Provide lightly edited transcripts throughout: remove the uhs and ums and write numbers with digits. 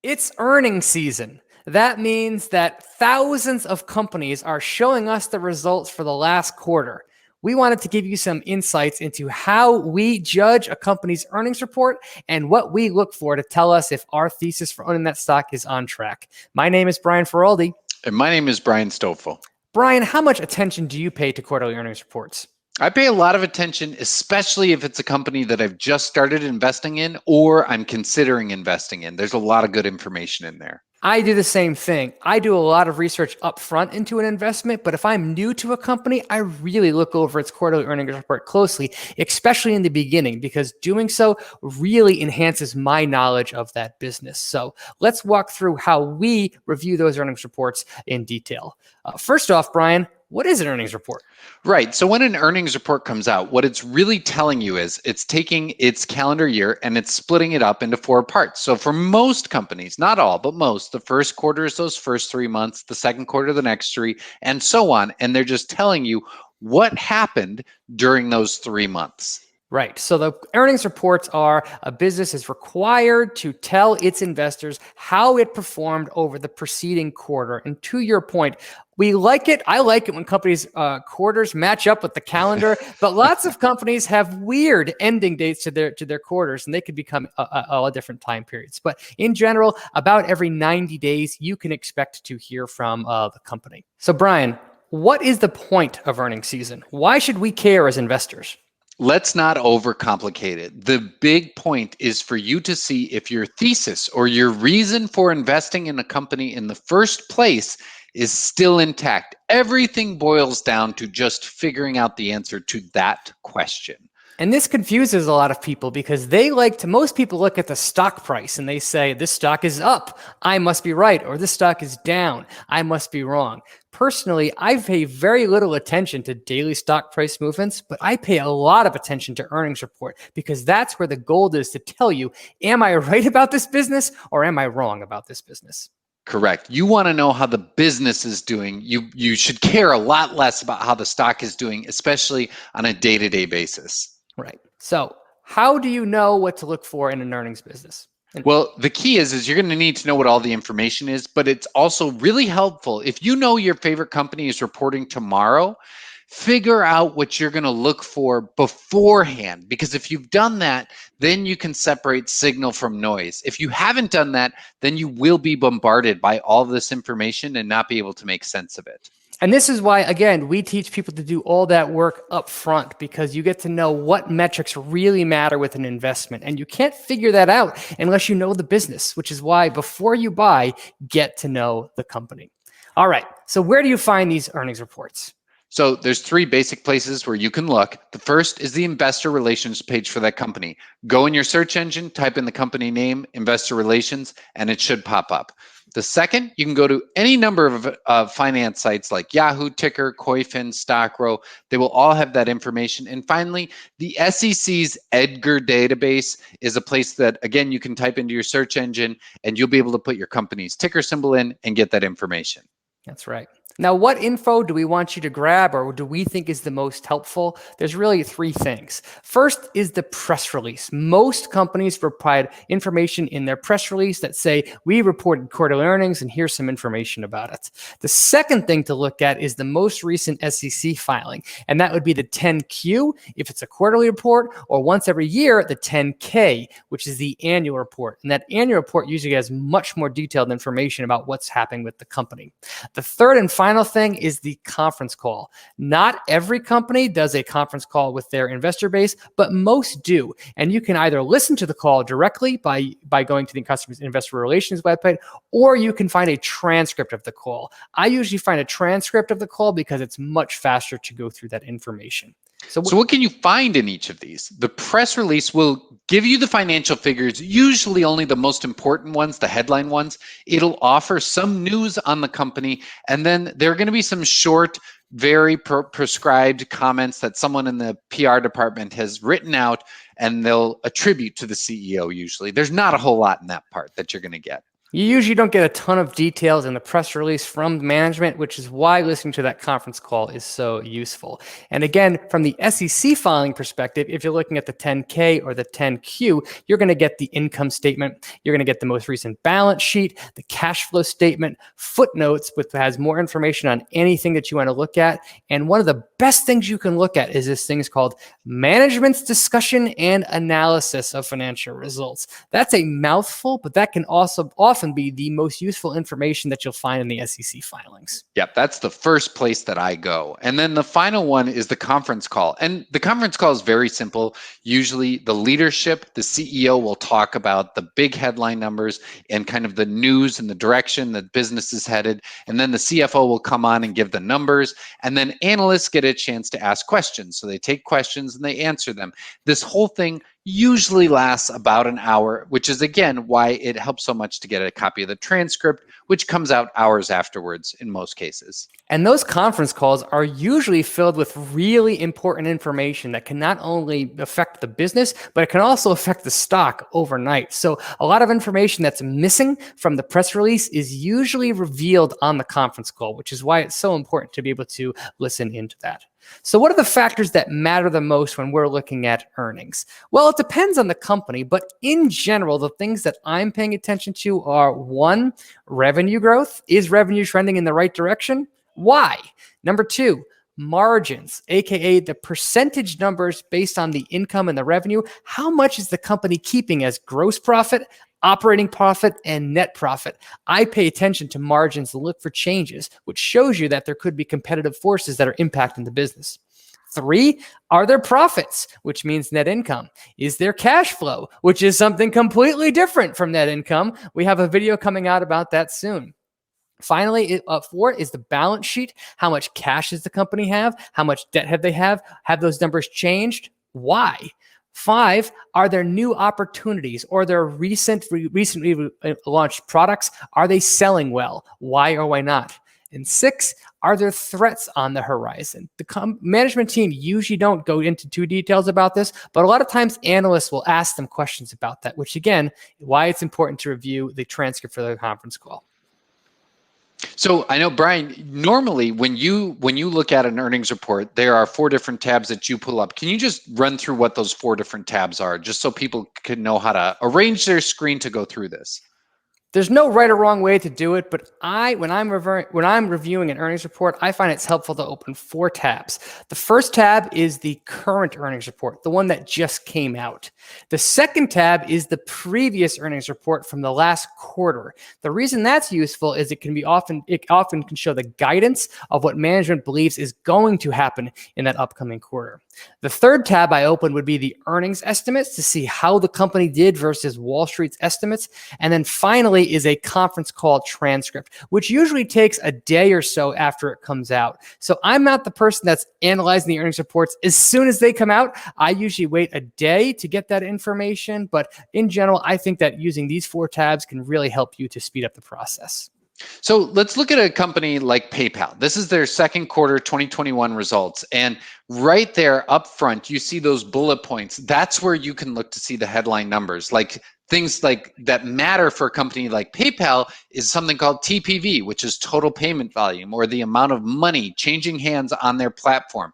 It's earnings season. That means that thousands of companies are showing us the results for the last quarter. We wanted to give you some insights into how we judge a company's earnings report and what we look for to tell us if our thesis for owning that stock is on track. My name is Brian Feroldi. And my name is Brian Stoffel. Brian, how much attention do you pay to quarterly earnings reports? I pay a lot of attention, especially if it's a company that I've just started investing in or I'm considering investing in. There's a lot of good information in there. I do the same thing. I do a lot of research up front into an investment, but if I'm new to a company, I really look over its quarterly earnings report closely, especially in the beginning, because doing so really enhances my knowledge of that business. So let's walk through how we review those earnings reports in detail. First off, Brian, what is an earnings report? Right. So when an earnings report comes out, what it's really telling you is it's taking its calendar year and it's splitting it up into 4 parts. So for most companies, not all, but most, the first quarter is those first 3 months, the second quarter, the next 3, and so on. And they're just telling you what happened during those 3 months. Right. So the earnings reports are a business is required to tell its investors how it performed over the preceding quarter. And to your point, we like it. I like it when companies' quarters match up with the calendar, but lots of companies have weird ending dates to their quarters, and they could become all different time periods. But in general, about every 90 days, you can expect to hear from the company. So Brian, what is the point of earnings season? Why should we care as investors? Let's not overcomplicate it. The big point is for you to see if your thesis or your reason for investing in a company in the first place is still intact. Everything boils down to just figuring out the answer to that question. And this confuses a lot of people because most people look at the stock price and they say, this stock is up, I must be right, or this stock is down, I must be wrong. Personally, I pay very little attention to daily stock price movements, but I pay a lot of attention to earnings report because that's where the gold is to tell you, am I right about this business or am I wrong about this business? Correct. You want to know how the business is doing. You should care a lot less about how the stock is doing, especially on a day-to-day basis. Right. So how do you know what to look for in an earnings business? Well, the key is you're going to need to know what all the information is, but it's also really helpful. If you know your favorite company is reporting tomorrow, figure out what you're going to look for beforehand, because if you've done that, then you can separate signal from noise. If you haven't done that, then you will be bombarded by all this information and not be able to make sense of it. And this is why, again, we teach people to do all that work up front because you get to know what metrics really matter with an investment. And you can't figure that out unless you know the business, which is why before you buy, get to know the company. All right. So where do you find these earnings reports? So there's 3 basic places where you can look. The first is the investor relations page for that company. Go in your search engine, type in the company name, investor relations, and it should pop up. The second, you can go to any number of finance sites like Yahoo, Ticker, Koifin, Stockrow. They will all have that information. And finally, the SEC's Edgar database is a place that, again, you can type into your search engine and you'll be able to put your company's ticker symbol in and get that information. That's right. Now, what info do we want you to grab or do we think is the most helpful? There's really 3 things. First is the press release. Most companies provide information in their press release that say, we reported quarterly earnings and here's some information about it. The second thing to look at is the most recent SEC filing, and that would be the 10Q if it's a quarterly report, or once every year, the 10K, which is the annual report. And that annual report usually has much more detailed information about what's happening with the company. The third and final thing is the conference call. Not every company does a conference call with their investor base, but most do. And you can either listen to the call directly by going to the customer's investor relations website, or you can find a transcript of the call. I usually find a transcript of the call because it's much faster to go through that information. So what can you find in each of these? The press release will give you the financial figures, usually only the most important ones, the headline ones. It'll offer some news on the company, and then there are going to be some short, very prescribed comments that someone in the PR department has written out, and they'll attribute to the CEO usually. There's not a whole lot in that part that you're going to get. You usually don't get a ton of details in the press release from management, which is why listening to that conference call is so useful. And again, from the SEC filing perspective, if you're looking at the 10K or the 10Q, you're going to get the income statement. You're going to get the most recent balance sheet, the cash flow statement, footnotes, which has more information on anything that you want to look at. And one of the best things you can look at is this thing is called management's discussion and analysis of financial results. That's a mouthful, but that can also often be the most useful information that you'll find in the SEC filings. Yep, that's the first place that I go. And then the final one is the conference call. And the conference call is very simple. Usually the leadership, the CEO will talk about the big headline numbers and kind of the news and the direction that business is headed. And then the CFO will come on and give the numbers. And then analysts get a chance to ask questions. So they take questions and they answer them. This whole thing usually lasts about an hour, which is again why it helps so much to get a copy of the transcript, which comes out hours afterwards in most cases. And those conference calls are usually filled with really important information that can not only affect the business, but it can also affect the stock overnight. So a lot of information that's missing from the press release is usually revealed on the conference call, which is why it's so important to be able to listen into that. So what are the factors that matter the most when we're looking at earnings? Well, it depends on the company, but in general, the things that I'm paying attention to are: one, revenue growth. Is revenue trending in the right direction? Why? Number two, margins, aka the percentage numbers based on the income and the revenue. How much is the company keeping as gross profit, operating profit, and net profit? I pay attention to margins and look for changes, which shows you that there could be competitive forces that are impacting the business. Three, are there profits, which means net income? Is there cash flow, which is something completely different from net income? We have a video coming out about that soon. Finally, four is the balance sheet. How much cash does the company have? How much debt have they have? Have those numbers changed? Why? Five, are there new opportunities or their recently launched products? Are they selling well? Why or why not? And six, are there threats on the horizon? The management team usually don't go into too details about this, but a lot of times analysts will ask them questions about that, which again, why it's important to review the transcript for the conference call. So I know, Brian, normally when you look at an earnings report, there are 4 different tabs that you pull up. Can you just run through what those 4 different tabs are, just so people can know how to arrange their screen to go through this? There's no right or wrong way to do it, but when I'm reviewing an earnings report, I find it's helpful to open 4 tabs. The first tab is the current earnings report, the one that just came out. The second tab is the previous earnings report from the last quarter. The reason that's useful is it often can show the guidance of what management believes is going to happen in that upcoming quarter. The third tab I opened would be the earnings estimates to see how the company did versus Wall Street's estimates. And then finally is a conference call transcript, which usually takes a day or so after it comes out. So I'm not the person that's analyzing the earnings reports as soon as they come out. I usually wait a day to get that information. But in general, I think that using these 4 tabs can really help you to speed up the process. So let's look at a company like PayPal. This is their second quarter 2021 results. And right there up front, you see those bullet points. That's where you can look to see the headline numbers. Like things like that matter for a company like PayPal is something called TPV, which is total payment volume, or the amount of money changing hands on their platform.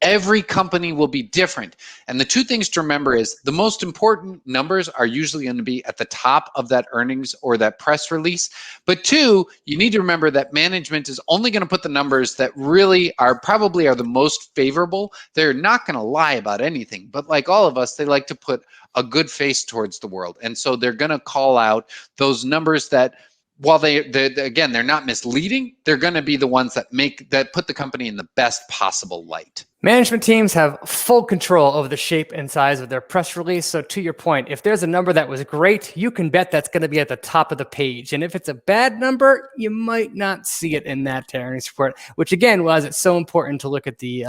Every company will be different. And the 2 things to remember is the most important numbers are usually going to be at the top of that earnings or that press release. But 2, you need to remember that management is only going to put the numbers that really probably are the most favorable. They're not going to lie about anything. But like all of us, they like to put a good face towards the world. And so they're going to call out those numbers that, while they're not misleading, they're going to be the ones that put the company in the best possible light. Management teams have full control over the shape and size of their press release. So to your point, if there's a number that was great, you can bet that's going to be at the top of the page. And if it's a bad number, you might not see it in that earnings report, which again was it's so important to look at the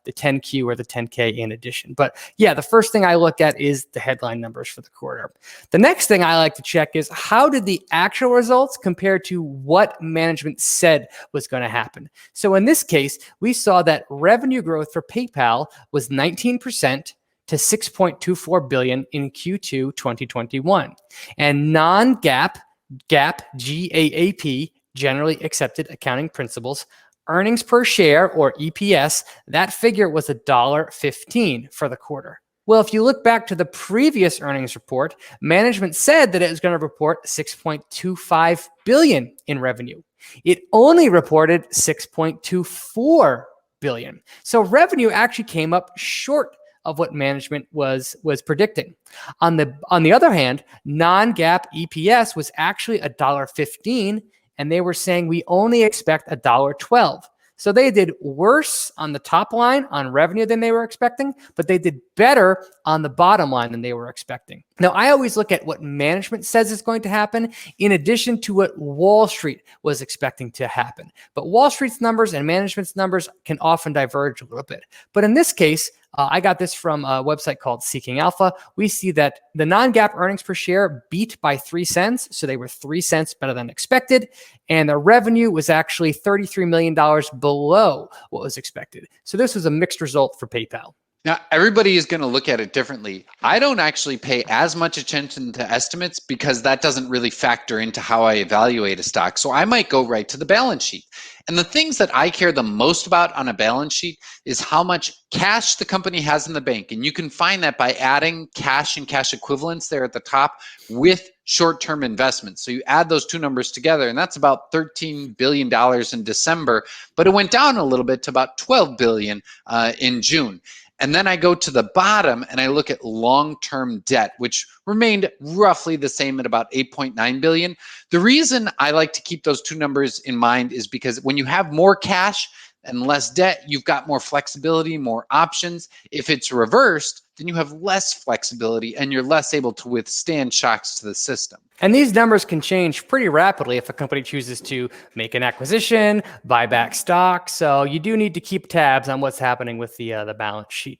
10Q or the 10K in addition. But yeah, the first thing I look at is the headline numbers for the quarter. The next thing I like to check is how did the actual results compare to what management said was going to happen. So in this case, we saw that revenue growth for PayPal was 19% to $6.24 billion in Q2 2021. And non-GAAP GAAP, GAAP, generally accepted accounting principles, earnings per share or EPS, that figure was $1.15 for the quarter. Well, if you look back to the previous earnings report, management said that it was going to report $6.25 billion in revenue. It only reported $6.24 billion. So revenue actually came up short of what management was predicting. On the other hand, non-GAAP EPS was actually $1.15, and they were saying we only expect $1.12. So they did worse on the top line on revenue than they were expecting, but they did better on the bottom line than they were expecting. Now, I always look at what management says is going to happen in addition to what Wall Street was expecting to happen. But Wall Street's numbers and management's numbers can often diverge a little bit. But in this case, I got this from a website called Seeking Alpha. We see that the non-GAAP earnings per share beat by 3 cents. So they were 3 cents better than expected. And the revenue was actually $33 million below what was expected. So this was a mixed result for PayPal. Now, everybody is going to look at it differently. I don't actually pay as much attention to estimates because that doesn't really factor into how I evaluate a stock. So I might go right to the balance sheet. And the things that I care the most about on a balance sheet is how much cash the company has in the bank. And you can find that by adding cash and cash equivalents there at the top with short-term investments. So you add those two numbers together, and that's about $13 billion in December, but it went down a little bit to about $12 billion in June. And then I go to the bottom and I look at long-term debt, which remained roughly the same at about 8.9 billion. The reason I like to keep those two numbers in mind is because when you have more cash and less debt, you've got more flexibility, more options. If it's reversed, then you have less flexibility and you're less able to withstand shocks to the system. And these numbers can change pretty rapidly if a company chooses to make an acquisition, buy back stock. So you do need to keep tabs on what's happening with the balance sheet.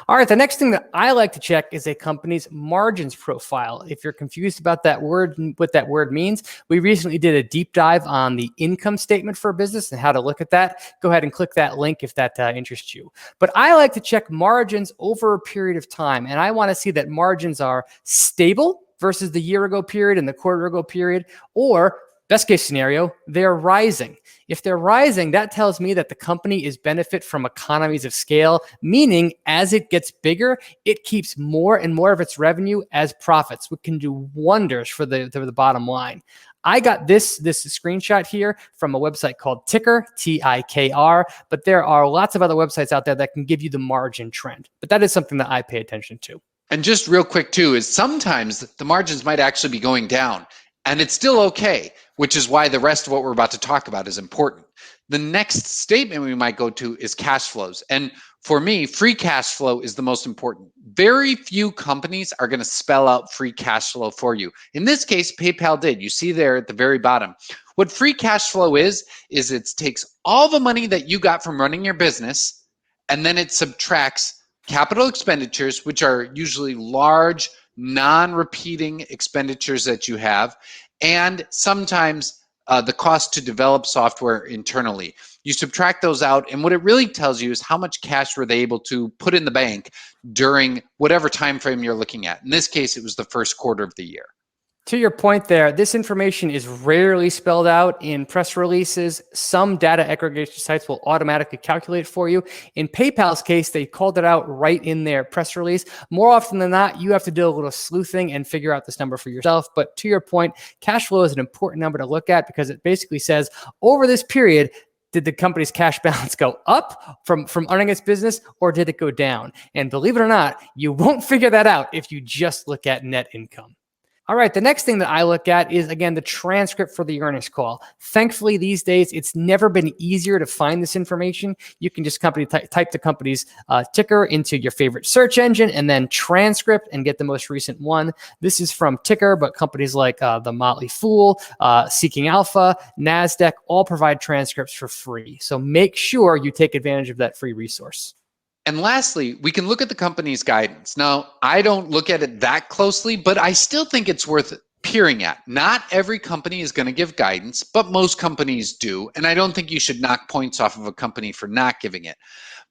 All right, the next thing that I like to check is a company's margins profile. If you're confused about that word, what that word means, we recently did a deep dive on the income statement for a business and how to look at that. Go ahead and click that link if that interests you. But I like to check margins over a period of time, and I want to see that margins are stable versus the year ago period and the quarter ago period, or best case scenario, they're rising. If they're rising, that tells me that the company is benefit from economies of scale, meaning as it gets bigger, it keeps more and more of its revenue as profits, which can do wonders for the bottom line. I got this screenshot here from a website called Ticker, T-I-K-R, but there are lots of other websites out there that can give you the margin trend. But that is something that I pay attention to. And just real quick too, is sometimes the margins might actually be going down and it's still okay, which is why the rest of what we're about to talk about is important. The next statement we might go to is cash flows. And for me, free cash flow is the most important. Very few companies are going to spell out free cash flow for you. In this case, PayPal did. You see there at the very bottom. What free cash flow is it takes all the money that you got from running your business, and then it subtracts capital expenditures, which are usually large, non-repeating expenditures that you have, and sometimes the cost to develop software internally. You subtract those out, and what it really tells you is how much cash were they able to put in the bank during whatever time frame you're looking at. In this case, it was the first quarter of the year. To your point there, this information is rarely spelled out in press releases. Some data aggregation sites will automatically calculate for you. In PayPal's case, they called it out right in their press release. More often than not, you have to do a little sleuthing and figure out this number for yourself. But to your point, cash flow is an important number to look at because it basically says over this period, did the company's cash balance go up from running its business, or did it go down? And believe it or not, you won't figure that out if you just look at net income. All right, the next thing that I look at is, again, the transcript for the earnings call. Thankfully, these days, it's never been easier to find this information. You can just type the company's ticker into your favorite search engine and then transcript and get the most recent one. This is from Ticker, but companies like the Motley Fool, Seeking Alpha, NASDAQ all provide transcripts for free. So make sure you take advantage of that free resource. And lastly, we can look at the company's guidance. Now, I don't look at it that closely, but I still think it's worth peering at. Not every company is going to give guidance, but most companies do. And I don't think you should knock points off of a company for not giving it.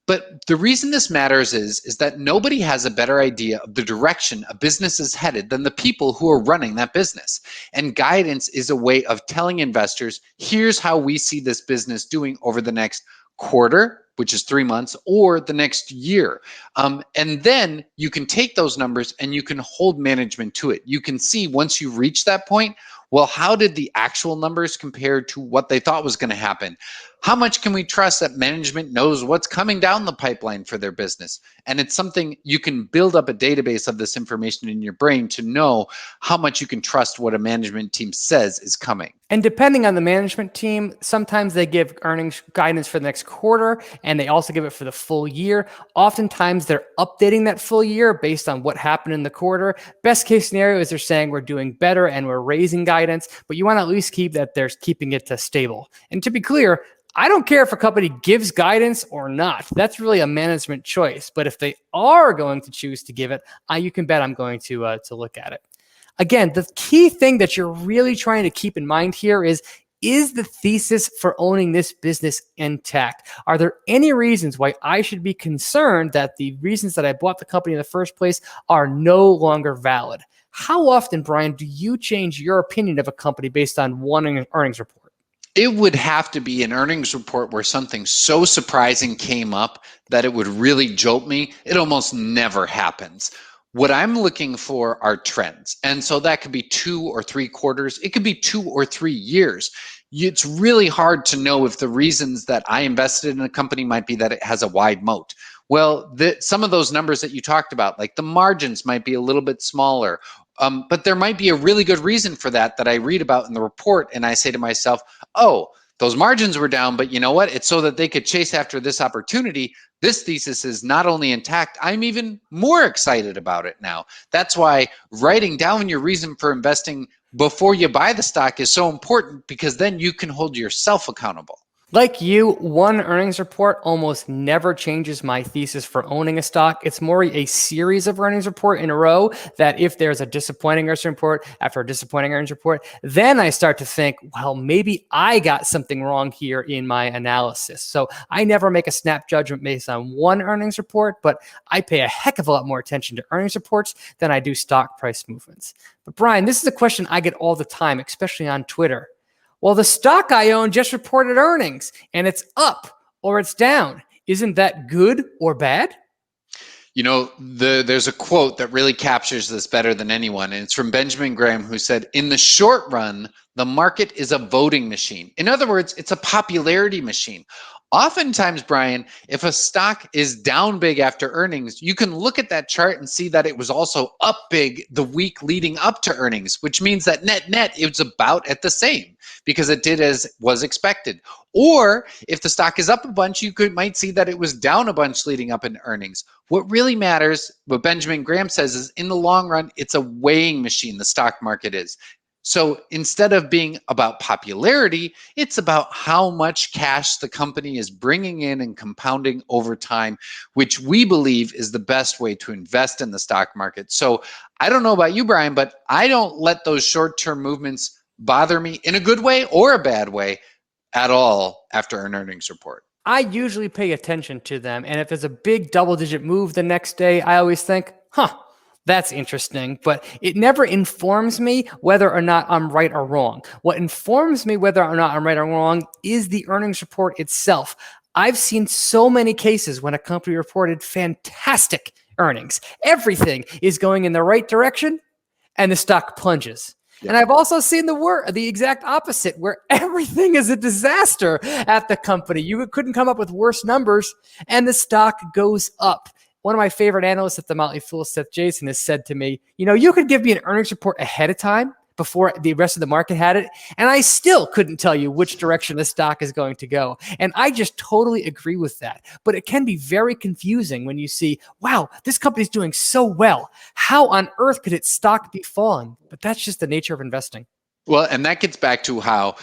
But the reason this matters is that nobody has a better idea of the direction a business is headed than the people who are running that business. And guidance is a way of telling investors, here's how we see this business doing over the next quarter, which is 3 months, or the next year. And then you can take those numbers and you can hold management to it. You can see once you reach that point, well, how did the actual numbers compare to what they thought was going to happen? How much can we trust that management knows what's coming down the pipeline for their business? And it's something you can build up a database of this information in your brain to know how much you can trust what a management team says is coming. And depending on the management team, sometimes they give earnings guidance for the next quarter, and they also give it for the full year. Oftentimes they're updating that full year based on what happened in the quarter. Best case scenario is they're saying we're doing better and we're raising guidance, but you want to at least keep that they're keeping it stable. And to be clear, I don't care if a company gives guidance or not. That's really a management choice. But if they are going to choose to give it, you can bet I'm going to look at it. Again, the key thing that you're really trying to keep in mind here is the thesis for owning this business intact? Are there any reasons why I should be concerned that the reasons that I bought the company in the first place are no longer valid? How often, Brian, do you change your opinion of a company based on one earnings report? It would have to be an earnings report where something so surprising came up that it would really jolt me. It almost never happens. What I'm looking for are trends. And so that could be 2 or 3 quarters. It could be 2 or 3 years. It's really hard to know if the reasons that I invested in a company might be that it has a wide moat. Well, some of those numbers that you talked about, like the margins might be a little bit smaller, but there might be a really good reason for that I read about in the report. And I say to myself, oh, those margins were down, but you know what? It's so that they could chase after this opportunity. This thesis is not only intact, I'm even more excited about it now. That's why writing down your reason for investing before you buy the stock is so important, because then you can hold yourself accountable. Like you, one earnings report almost never changes my thesis for owning a stock. It's more a series of earnings report in a row that if there's a disappointing earnings report after a disappointing earnings report, then I start to think, well, maybe I got something wrong here in my analysis. So I never make a snap judgment based on one earnings report, but I pay a heck of a lot more attention to earnings reports than I do stock price movements. But Brian, this is a question I get all the time, especially on Twitter. Well, the stock I own just reported earnings and it's up or it's down. Isn't that good or bad? You know, there's a quote that really captures this better than anyone, and it's from Benjamin Graham, who said, in the short run, the market is a voting machine. In other words, it's a popularity machine. Oftentimes, Brian, if a stock is down big after earnings, you can look at that chart and see that it was also up big the week leading up to earnings, which means that net, it was about at the same because it did as was expected. Or if the stock is up a bunch, you might see that it was down a bunch leading up in earnings. What really matters, what Benjamin Graham says, is in the long run, it's a weighing machine, the stock market is. So instead of being about popularity, it's about how much cash the company is bringing in and compounding over time, which we believe is the best way to invest in the stock market. So I don't know about you, Brian, but I don't let those short-term movements bother me in a good way or a bad way at all after an earnings report. I usually pay attention to them. And if there's a big double-digit move the next day, I always think, that's interesting, but it never informs me whether or not I'm right or wrong. What informs me whether or not I'm right or wrong is the earnings report itself. I've seen so many cases when a company reported fantastic earnings. Everything is going in the right direction and the stock plunges. Yeah. And I've also seen the exact opposite, where everything is a disaster at the company. You couldn't come up with worse numbers and the stock goes up. One of my favorite analysts at the Motley Fool, Seth Jason, has said to me, you could give me an earnings report ahead of time before the rest of the market had it, and I still couldn't tell you which direction the stock is going to go. And I just totally agree with that. But it can be very confusing when you see, wow, this company's doing so well. How on earth could its stock be falling? But that's just the nature of investing. Well, and that gets back to how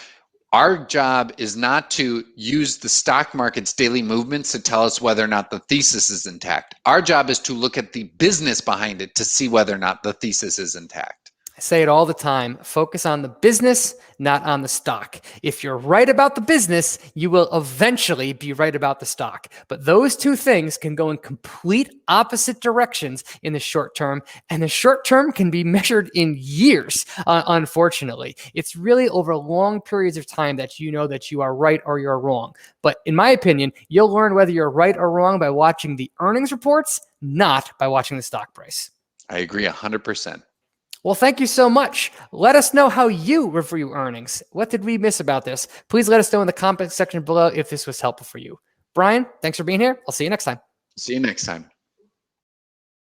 our job is not to use the stock market's daily movements to tell us whether or not the thesis is intact. Our job is to look at the business behind it to see whether or not the thesis is intact. I say it all the time. Focus on the business, not on the stock. If you're right about the business, you will eventually be right about the stock. But those two things can go in complete opposite directions in the short term, and the short term can be measured in years, unfortunately. It's really over long periods of time that you know that you are right or you're wrong. But in my opinion, you'll learn whether you're right or wrong by watching the earnings reports, not by watching the stock price. I agree 100%. Well, thank you so much. Let us know how you review earnings. What did we miss about this? Please let us know in the comment section below if this was helpful for you. Brian, thanks for being here. I'll see you next time. See you next time.